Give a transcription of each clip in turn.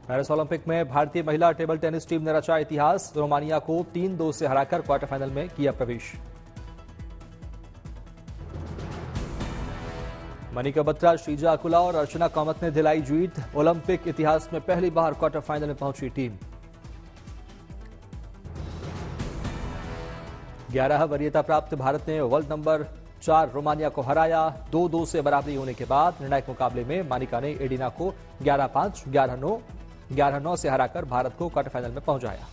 Paris Olympic में भारतीय महिला टेबल टेनिस टीम ने रचा इतिहास। रोमानिया को 3-2 से हराकर क्वार्टर फाइनल में किया प्रवेश। मनिका बत्रा, श्रीजा अकुला और अर्चना कामत ने दिलाई जीत। ओलंपिक इतिहास में पहली बार क्वार्टर फाइनल में पहुंची टीम। 11 वरीयता प्राप्त भारत ने वर्ल्ड नंबर 4 रोमानिया को हराया। 2-2 से बराबरी होने के बाद निर्णायक मुकाबले में मानिका ने एडिना को 11-5, 11-9, 11-9 से हराकर भारत को क्वार्टर फाइनल में पहुंचाया।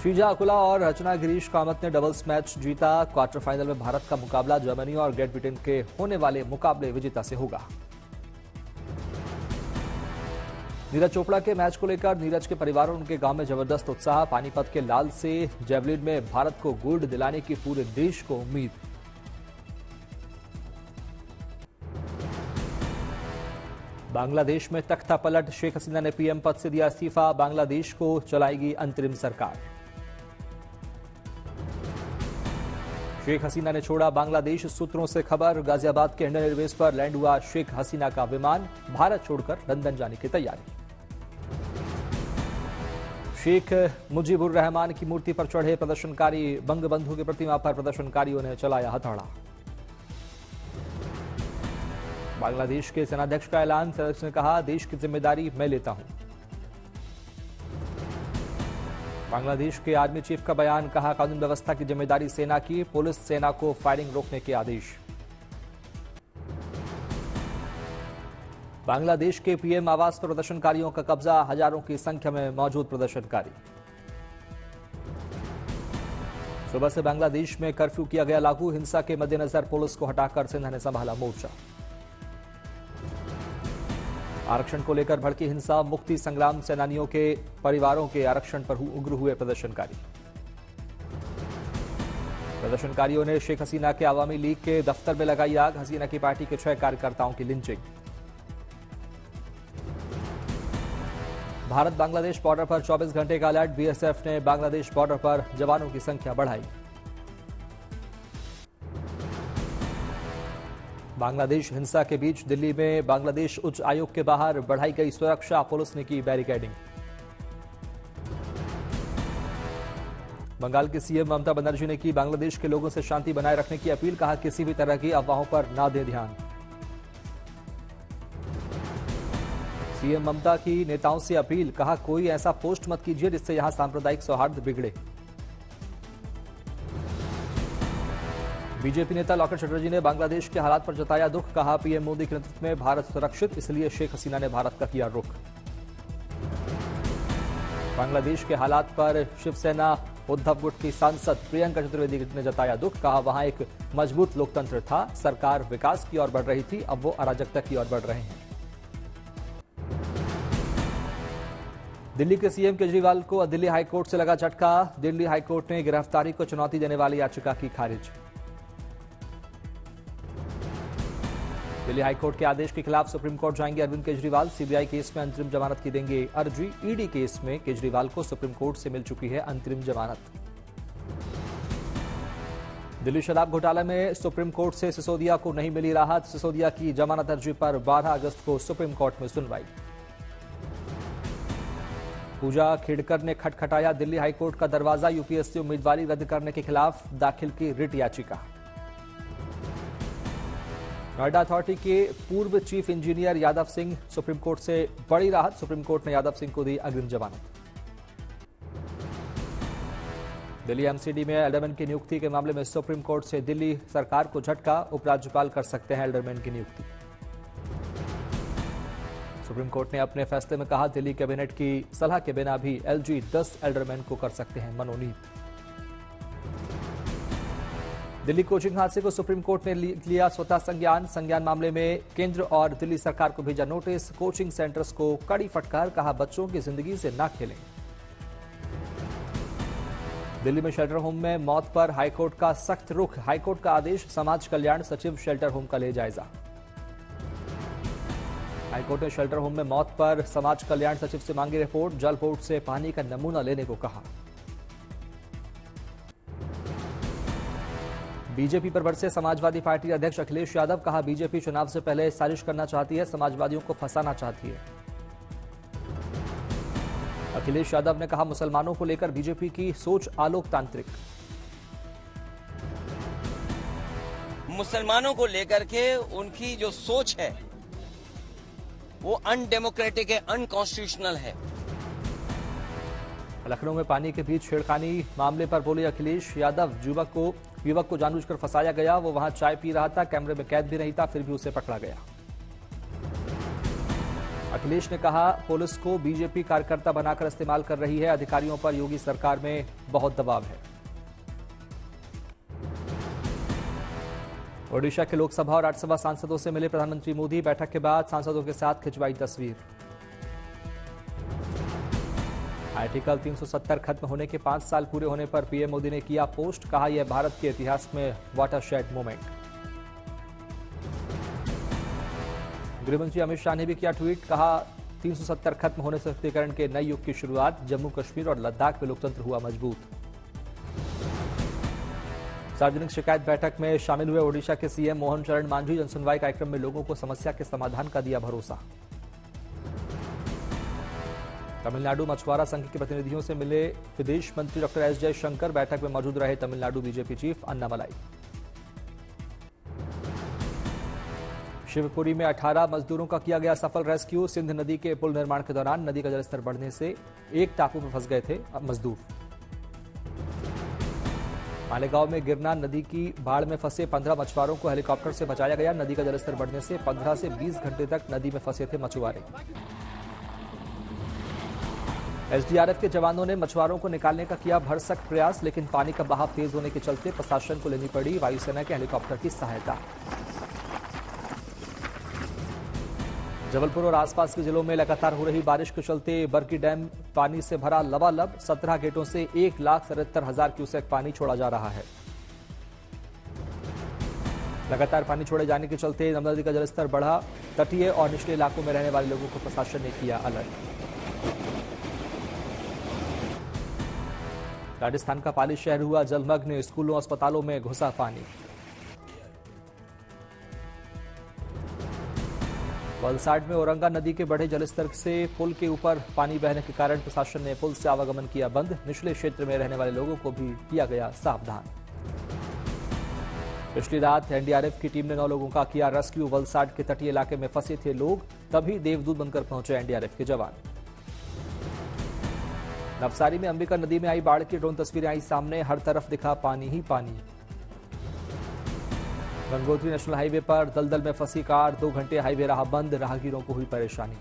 श्रीजा अकुला और रचना गिरीश कामत ने डबल्स मैच जीता। क्वार्टर फाइनल में भारत का मुकाबला जर्मनी और ग्रेट ब्रिटेन के होने वाले मुकाबले विजेता से होगा। नीरज चोपड़ा के मैच को लेकर नीरज के परिवार और उनके गांव में जबरदस्त उत्साह। पानीपत के लाल से जेवलिन में भारत को गोल्ड दिलाने की पूरे देश को उम्मीद। बांग्लादेश में तख्ता पलट, शेख हसीना ने पीएम पद से दिया इस्तीफा। बांग्लादेश को चलाएगी अंतरिम सरकार। शेख हसीना ने छोड़ा बांग्लादेश, सूत्रों से खबर। गाजियाबाद के इंडियन एयरवेज पर लैंड हुआ शेख हसीना का विमान। भारत छोड़कर लंदन जाने की तैयारी। शेख मुजीबुर रहमान की मूर्ति पर चढ़े प्रदर्शनकारी। बंगबंधु की प्रतिमा पर प्रदर्शनकारियों ने चलाया हथौड़ा। बांग्लादेश के सेनाध्यक्ष का ऐलान। सेनाध्यक्ष ने कहा, देश की जिम्मेदारी मैं लेता हूं। बांग्लादेश के आर्मी चीफ का बयान। कहा, कानून व्यवस्था की जिम्मेदारी सेना की। पुलिस सेना को फायरिंग रोकने के आदेश। बांग्लादेश के पीएम आवास पर प्रदर्शनकारियों का कब्जा। हजारों की संख्या में मौजूद प्रदर्शनकारी। सुबह से बांग्लादेश में कर्फ्यू किया गया लागू। हिंसा के मद्देनजर पुलिस को हटाकर सिन्हा ने संभाला मोर्चा। आरक्षण को लेकर भड़की हिंसा। मुक्ति संग्राम सेनानियों के परिवारों के आरक्षण पर उग्र हुए प्रदर्शनकारी। प्रदर्शनकारियों ने शेख हसीना के आवामी लीग के दफ्तर में लगाई आग। हसीना की पार्टी के 6 कार्यकर्ताओं की लिंचिंग। भारत बांग्लादेश बॉर्डर पर 24 घंटे का अलर्ट। बीएसएफ ने बांग्लादेश बॉर्डर पर जवानों की संख्या बढ़ाई। बांग्लादेश हिंसा के बीच दिल्ली में बांग्लादेश उच्च आयोग के बाहर बढ़ाई गई सुरक्षा। पुलिस ने की बैरिकेडिंग। बंगाल की सीएम ममता बनर्जी ने की बांग्लादेश के लोगों से शांति बनाए रखने की अपील। कहा, किसी भी तरह की अफवाहों पर ना दें ध्यान। सीएम ममता की नेताओं से अपील। कहा, कोई ऐसा पोस्ट मत कीजिए जिससे यहां सांप्रदायिक सौहार्द बिगड़े। बीजेपी नेता लॉकेट चटर्जी ने बांग्लादेश के हालात पर जताया दुख। कहा, पीएम मोदी के नेतृत्व में भारत सुरक्षित, इसलिए शेख हसीना ने भारत का किया रुख। बांग्लादेश के हालात पर शिवसेना उद्धव गुट की सांसद प्रियंका चतुर्वेदी ने जताया दुख। कहा, वहां एक मजबूत लोकतंत्र था, सरकार विकास की ओर बढ़ रही थी, अब वो अराजकता की ओर बढ़ रहे हैं। दिल्ली के सीएम केजरीवाल को दिल्ली हाईकोर्ट से लगा झटका। दिल्ली हाईकोर्ट ने गिरफ्तारी को चुनौती देने वाली याचिका की खारिज। दिल्ली हाईकोर्ट के आदेश के खिलाफ सुप्रीम कोर्ट जाएंगे अरविंद केजरीवाल। सीबीआई केस में अंतरिम जमानत की देंगे अर्जी। ईडी केस में केजरीवाल को सुप्रीम कोर्ट से मिल चुकी है अंतरिम जमानत। दिल्ली शराब घोटाला में सुप्रीम कोर्ट से सिसोदिया को नहीं मिली राहत। सिसोदिया की जमानत अर्जी पर 12 अगस्त को सुप्रीम कोर्ट में सुनवाई। पूजा खेड़कर ने खटखटाया दिल्ली हाईकोर्ट का दरवाजा। यूपीएससी उम्मीदवारी रद्द करने के खिलाफ दाखिल की रिट याचिका। नोएडा अथॉरिटी के पूर्व chief engineer Yadav Singh supreme court से बड़ी राहत। सुप्रीम कोर्ट ने यादव सिंह को दी अग्रिम जमानत। दिल्ली एमसीडी में एल्डरमैन की नियुक्ति के मामले में सुप्रीम कोर्ट से दिल्ली सरकार को झटका। उपराज्यपाल कर सकते हैं एल्डरमैन की नियुक्ति। सुप्रीम कोर्ट ने अपने फैसले में कहा, दिल्ली कैबिनेट की सलाह के बिना भी एलजी 10 एल्डरमैन को कर सकते हैं मनोनीत। दिल्ली कोचिंग हादसे को सुप्रीम कोर्ट ने लिया स्वतः संज्ञान मामले में केंद्र और दिल्ली सरकार को भेजा नोटिस। कोचिंग सेंटर्स को कड़ी फटकार। कहा, बच्चों की जिंदगी से ना खेलें। दिल्ली में शेल्टर होम में मौत पर हाईकोर्ट का सख्त रुख। हाईकोर्ट का आदेश, समाज कल्याण सचिव शेल्टर होम का ले जायजा। हाईकोर्ट ने शेल्टर होम में मौत पर समाज कल्याण सचिव से मांगी रिपोर्ट। जल बोर्ड से पानी का नमूना लेने को कहा। बीजेपी पर बरसे समाजवादी पार्टी अध्यक्ष अखिलेश यादव, कहा बीजेपी चुनाव से पहले साजिश करना चाहती है, समाजवादियों को फंसाना चाहती है। अखिलेश यादव ने कहा मुसलमानों को लेकर बीजेपी की सोच अलोकतांत्रिक। मुसलमानों को लेकर के उनकी जो सोच है वो अनडेमोक्रेटिक है, अनकॉन्स्टिट्यूशनल है। लखनऊ में पानी के बीच छेड़खानी मामले पर बोले अखिलेश यादव, युवक को जानबूझकर फंसाया गया, वो वहां चाय पी रहा था, कैमरे में कैद भी नहीं था, फिर भी उसे पकड़ा गया। अखिलेश ने कहा पुलिस को बीजेपी कार्यकर्ता बनाकर इस्तेमाल कर रही है, अधिकारियों पर योगी सरकार में बहुत दबाव है। ओडिशा के लोकसभा और राज्यसभा सांसदों से मिले प्रधानमंत्री मोदी, बैठक के बाद सांसदों के साथ खिंचवाई तस्वीर। आर्टिकल 370 खत्म होने के 5 साल पूरे होने पर पीएम मोदी ने किया पोस्ट, कहा यह भारत के इतिहास में वाटरशेड मोमेंट। गृहमंत्री अमित शाह ने भी किया ट्वीट, कहा 370 खत्म होने से सशक्तिकरण के नए युग की शुरुआत, जम्मू कश्मीर और लद्दाख में लोकतंत्र हुआ मजबूत। सार्वजनिक शिकायत बैठक में शामिल हुए ओडिशा के सीएम मोहन चरण मांझी, जनसुनवाई कार्यक्रम में लोगों को समस्या के समाधान का दिया भरोसा। तमिलनाडु मछुआरा संघ के प्रतिनिधियों से मिले विदेश मंत्री डॉक्टर एस जयशंकर, बैठक में मौजूद रहे तमिलनाडु बीजेपी चीफ अन्नामलाई। शिवपुरी में 18 मजदूरों का किया गया सफल रेस्क्यू, सिंध नदी के पुल निर्माण के दौरान नदी का जलस्तर बढ़ने से एक टापू में फंस गए थे मजदूर। मालेगांव में गिरना नदी की बाढ़ में फंसे 15 मछुआरों को हेलीकॉप्टर से बचाया गया, नदी का जलस्तर बढ़ने से 15 से 20 घंटे तक नदी में फंसे थे मछुआरे। एसडीआरएफ के जवानों ने मछुआरों को निकालने का किया भरसक प्रयास, लेकिन पानी का बहाव तेज होने के चलते प्रशासन को लेनी पड़ी वायुसेना के हेलीकॉप्टर की सहायता। जबलपुर और आसपास के जिलों में लगातार हो रही बारिश के चलते बरकी डैम पानी से भरा लबालब, 17 गेटों से 1,77,000 क्यूसेक पानी छोड़ा जा रहा है। लगातार पानी छोड़े जाने के चलते नर्मदा नदी का जलस्तर बढ़ा, तटीय और निचले इलाकों में रहने वाले लोगों को प्रशासन ने किया अलर्ट। राजस्थान का पाली शहर हुआ जलमग्न, स्कूलों अस्पतालों में घुसा पानी। वलसाड में औरंगा नदी के बढ़े जलस्तर से पुल के ऊपर पानी बहने के कारण प्रशासन ने पुल से आवागमन किया बंद, निचले क्षेत्र में रहने वाले लोगों को भी किया गया सावधान। पिछली रात एनडीआरएफ की टीम ने 9 लोगों का किया रेस्क्यू, वलसाड के तटीय इलाके में फंसे थे लोग, तभी देवदूत बनकर पहुंचे एनडीआरएफ के जवान। नवसारी में अंबिका नदी में आई बाढ़ की ड्रोन तस्वीरें आई सामने, हर तरफ दिखा पानी ही पानी। गंगोत्री नेशनल हाईवे पर दलदल में फंसी कार, 2 घंटे हाईवे रहा बंद, राहगीरों को हुई परेशानी।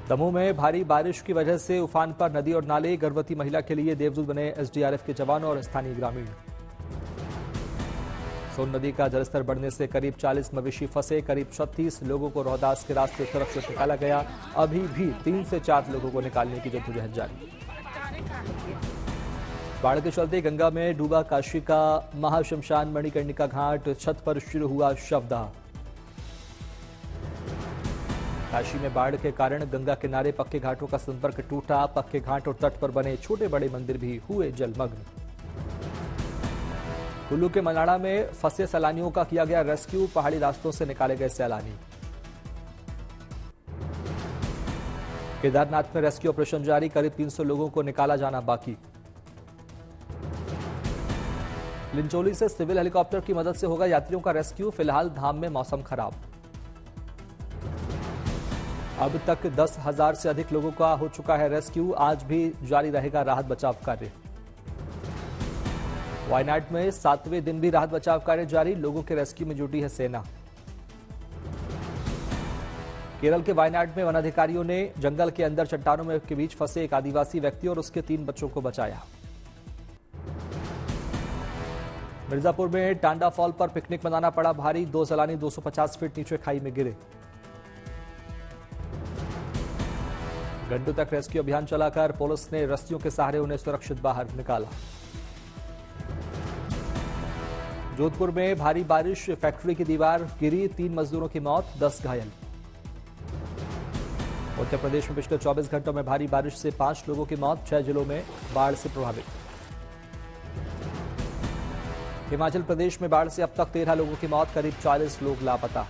दमोह में भारी बारिश की वजह से उफान पर नदी और नाले, गर्भवती महिला के लिए देवदूत बने एसडीआरएफ के जवान और स्थानीय ग्रामीण। सोन नदी का जलस्तर बढ़ने से करीब 40 मवेशी फंसे, करीब 36 लोगों को रोहतास के रास्ते सुरक्षित निकाला गया, अभी भी 3 से 4 लोगों को निकालने की जद्दोजहद जारी। बाढ़ के चलते गंगा में डूबा काशी का महाशमशान मणिकर्णिका घाट, छत पर शुरू हुआ शवदाह। काशी में बाढ़ के कारण गंगा किनारे पक्के घाटों का संपर्क टूटा, पक्के घाट और तट पर बने छोटे बड़े मंदिर भी हुए जलमग्न। कुल्लू के मनाड़ा में फंसे सैलानियों का किया गया रेस्क्यू, पहाड़ी रास्तों से निकाले गए सैलानी। केदारनाथ में रेस्क्यू ऑपरेशन जारी, करीब 300 लोगों को निकाला जाना बाकी। लिंचोली से सिविल हेलीकॉप्टर की मदद से होगा यात्रियों का रेस्क्यू, फिलहाल धाम में मौसम खराब। अब तक 10,000 से अधिक लोगों का हो चुका है रेस्क्यू, आज भी जारी रहेगा राहत बचाव कार्य। वायनाड में 7वें दिन भी राहत बचाव कार्य जारी, लोगों के रेस्क्यू में जुटी है सेना। केरल के वायनाड में वन अधिकारियों ने जंगल के अंदर चट्टानों में के बीच फंसे एक आदिवासी व्यक्ति और उसके 3 बच्चों को बचाया। मिर्जापुर में टांडा फॉल पर पिकनिक मनाना पड़ा भारी, 2 सैलानी 250 फीट नीचे खाई में गिरे। घंटों तक रेस्क्यू अभियान चलाकर पुलिस ने रस्सियों के सहारे उन्हें सुरक्षित बाहर निकाला। जोधपुर में भारी बारिश, फैक्ट्री की दीवार गिरी, 3 मजदूरों की मौत, 10 घायल। उत्तर प्रदेश में पिछले 24 घंटों में भारी बारिश से 5 लोगों की मौत, 6 जिलों में बाढ़ से प्रभावित। हिमाचल प्रदेश में बाढ़ से अब तक 13 लोगों की मौत, करीब 40 लोग लापता।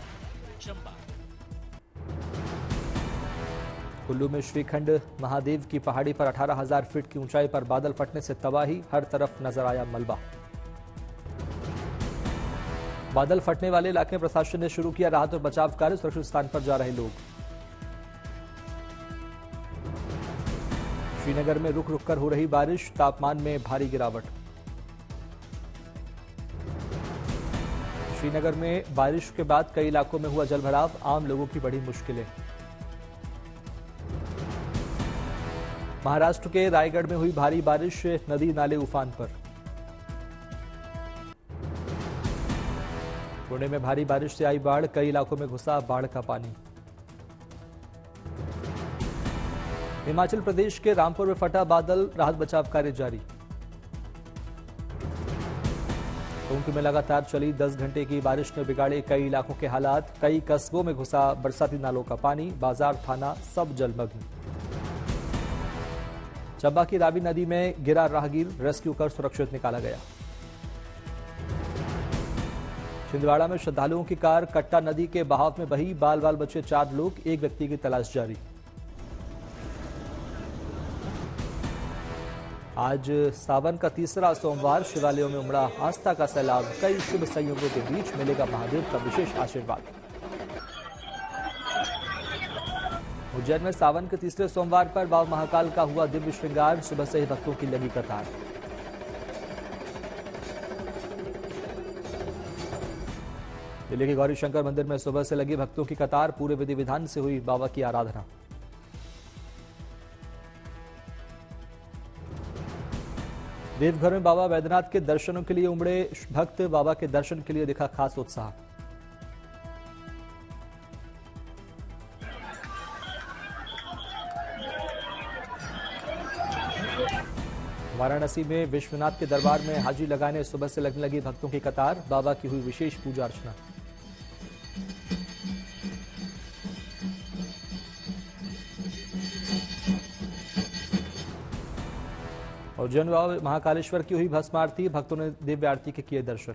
कुल्लू में श्रीखंड महादेव की पहाड़ी पर 18,000 फीट की ऊंचाई पर बादल फटने से तबाही, हर तरफ नजर आया मलबा। बादल फटने वाले इलाके में प्रशासन ने शुरू किया राहत और बचाव कार्य, सुरक्षित स्थान पर जा रहे लोग। श्रीनगर में रुक रुक कर हो रही बारिश, तापमान में भारी गिरावट। श्रीनगर में बारिश के बाद कई इलाकों में हुआ जलभराव, आम लोगों की बड़ी मुश्किलें। महाराष्ट्र के रायगढ़ में हुई भारी बारिश, नदी नाले उफान पर। पुणे में भारी बारिश से आई बाढ़, कई इलाकों में घुसा बाढ़ का पानी। हिमाचल प्रदेश के रामपुर में फटा बादल, राहत बचाव कार्य जारी। टोंक में लगातार चली 10 घंटे की बारिश ने बिगाड़े कई इलाकों के हालात, कई कस्बों में घुसा बरसाती नालों का पानी, बाजार थाना सब जलमग्न। चंबा की रावी नदी में गिरा राहगीर, रेस्क्यू कर सुरक्षित निकाला गया। छिंदवाड़ा में श्रद्धालुओं की कार कट्टा नदी के बहाव में बही, बाल बाल बचे 4 लोग, एक व्यक्ति की तलाश जारी। आज सावन का तीसरा सोमवार, शिवालयों में उमड़ा आस्था का सैलाब, कई शुभ संयोगों के बीच मिलेगा महादेव का विशेष आशीर्वाद। उज्जैन में सावन के तीसरे सोमवार पर बाबा महाकाल का हुआ दिव्य श्रृंगार, सुबह से ही भक्तों की लगी कतार। दिल्ली के गौरी शंकर मंदिर में सुबह से लगी भक्तों की कतार, पूरे विधि विधान से हुई बाबा की आराधना। देवघर में बाबा वैद्यनाथ के दर्शनों के लिए उमड़े भक्त, बाबा के दर्शन के लिए दिखा खास उत्साह। वाराणसी में विश्वनाथ के दरबार में हाजिरी लगाने सुबह से लगने लगी भक्तों की कतार, बाबा की हुई विशेष पूजा अर्चना। उज्जैन बाबा महाकालेश्वर की हुई भस्म आरती, भक्तों ने दिव्य आरती के किए दर्शन।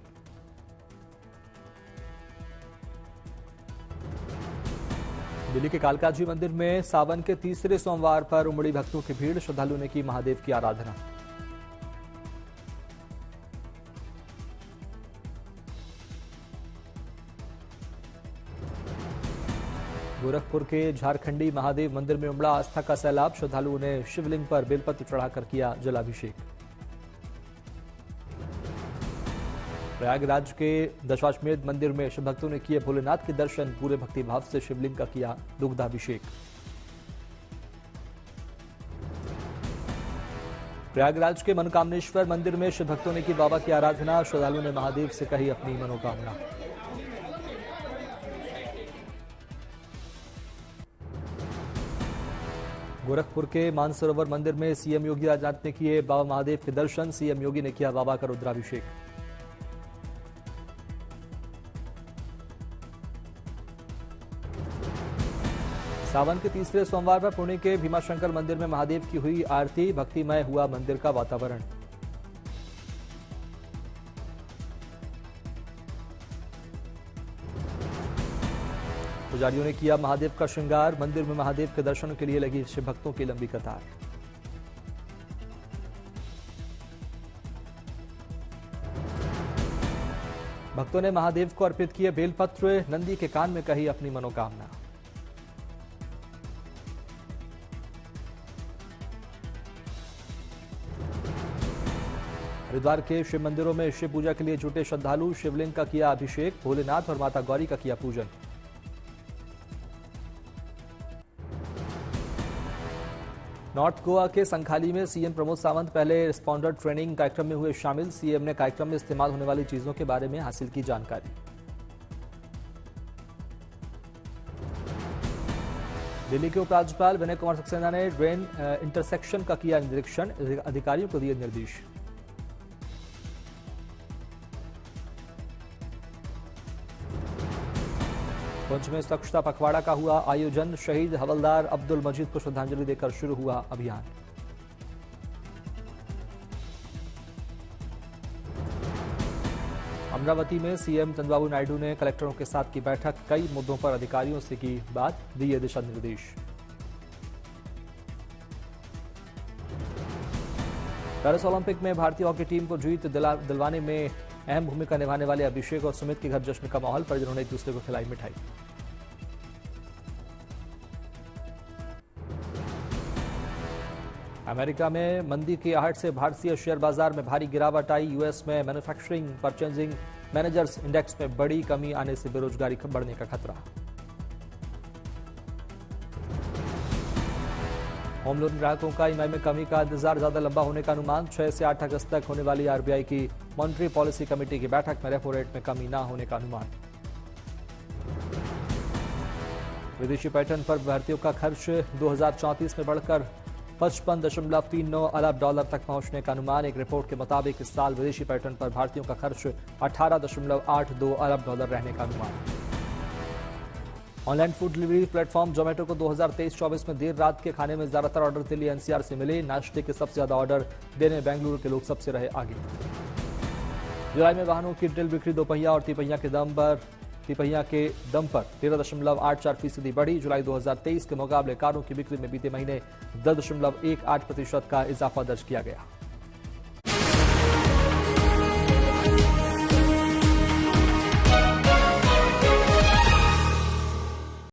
दिल्ली के कालकाजी मंदिर में सावन के तीसरे सोमवार पर उमड़ी भक्तों की भीड़, श्रद्धालुओं ने की महादेव की आराधना। गोरखपुर के झारखंडी महादेव मंदिर में उमड़ा आस्था का सैलाब, श्रद्धालुओं ने शिवलिंग पर बेलपत्र चढ़ाकर किया जलाभिषेक। प्रयागराज के दशाश्वमेध मंदिर में शिव भक्तों ने किए भोलेनाथ के दर्शन, पूरे भक्तिभाव से शिवलिंग का किया दुग्धाभिषेक। प्रयागराज के मनकामनेश्वर मंदिर में शिव भक्तों ने की बाबा की आराधना, श्रद्धालुओं ने महादेव से कही अपनी मनोकामना। गोरखपुर के मानसरोवर मंदिर में सीएम योगी आदित्यनाथ ने किए बाबा महादेव के दर्शन, सीएम योगी ने किया बाबा का रुद्राभिषेक। सावन के तीसरे सोमवार पर पुणे के भीमाशंकर मंदिर में महादेव की हुई आरती, भक्तिमय हुआ मंदिर का वातावरण। पुजारियों ने किया महादेव का श्रृंगार, मंदिर में महादेव के दर्शनों के लिए लगी शिव भक्तों की लंबी कतार। भक्तों ने महादेव को अर्पित किए बेलपत्र, नंदी के कान में कही अपनी मनोकामना। हरिद्वार के शिव मंदिरों में शिव पूजा के लिए जुटे श्रद्धालु, शिवलिंग का किया अभिषेक, भोलेनाथ और माता गौरी का किया पूजन। नॉर्थ गोवा के संखाली में सीएम प्रमोद सावंत पहले रिस्पॉन्डर ट्रेनिंग कार्यक्रम में हुए शामिल, सीएम ने कार्यक्रम में इस्तेमाल होने वाली चीजों के बारे में हासिल की जानकारी। दिल्ली के उपराज्यपाल विनय कुमार सक्सेना ने ड्रेन इंटरसेक्शन का किया निरीक्षण, अधिकारियों को दिए निर्देश। पुंछ में स्वच्छता पखवाड़ा का हुआ आयोजन, शहीद हवलदार अब्दुल मजीद को श्रद्धांजलि देकर शुरू हुआ अभियान। अमरावती में सीएम चंद्रबाबू नायडू ने कलेक्टरों के साथ की बैठक, कई मुद्दों पर अधिकारियों से की बात, दिए दिशा निर्देश। पेरिस ओलंपिक में भारतीय हॉकी टीम को जीत दिलवाने में अहम भूमिका निभाने वाले अभिषेक और सुमित के घर जश्न का माहौल, परिजनों ने एक दूसरे को खिलाई मिठाई। अमेरिका में मंदी की आहट से भारतीय शेयर बाजार में भारी गिरावट आई। यूएस में मैन्युफैक्चरिंग परचेजिंग मैनेजर्स इंडेक्स में बड़ी कमी आने से बेरोजगारी बढ़ने का खतरा। होम लोन ग्राहकों का ईएमआई में कमी का इंतजार, ज्यादा लंबा होने का अनुमान। 6 से 8 अगस्त तक होने वाली आरबीआई की मॉनेटरी पॉलिसी कमेटी की बैठक में रेपो रेट में कमी न होने का अनुमान। विदेशी पैटर्न पर भारतीयों का खर्च 2034 में बढ़कर 55.39 अरब डॉलर तक पहुंचने का अनुमान। एक रिपोर्ट के मुताबिक इस साल विदेशी पैटर्न पर भारतीयों का खर्च 18.82 अरब डॉलर रहने का अनुमान। Online food delivery platform Zomato को 2023-24 में देर रात के खाने में ज्यादातर ऑर्डर दिल्ली एनसीआर से मिले। नाश्ते के सबसे ज्यादा ऑर्डर देने बेंगलुरु के लोग सबसे रहे आगे। जुलाई में वाहनों की रिटेल बिक्री दोपहिया और तिपहिया के दम पर 13.84% बढ़ी। जुलाई 2023 के मुकाबले कारों की बिक्री में बीते महीने 10.18% का इजाफा दर्ज किया गया।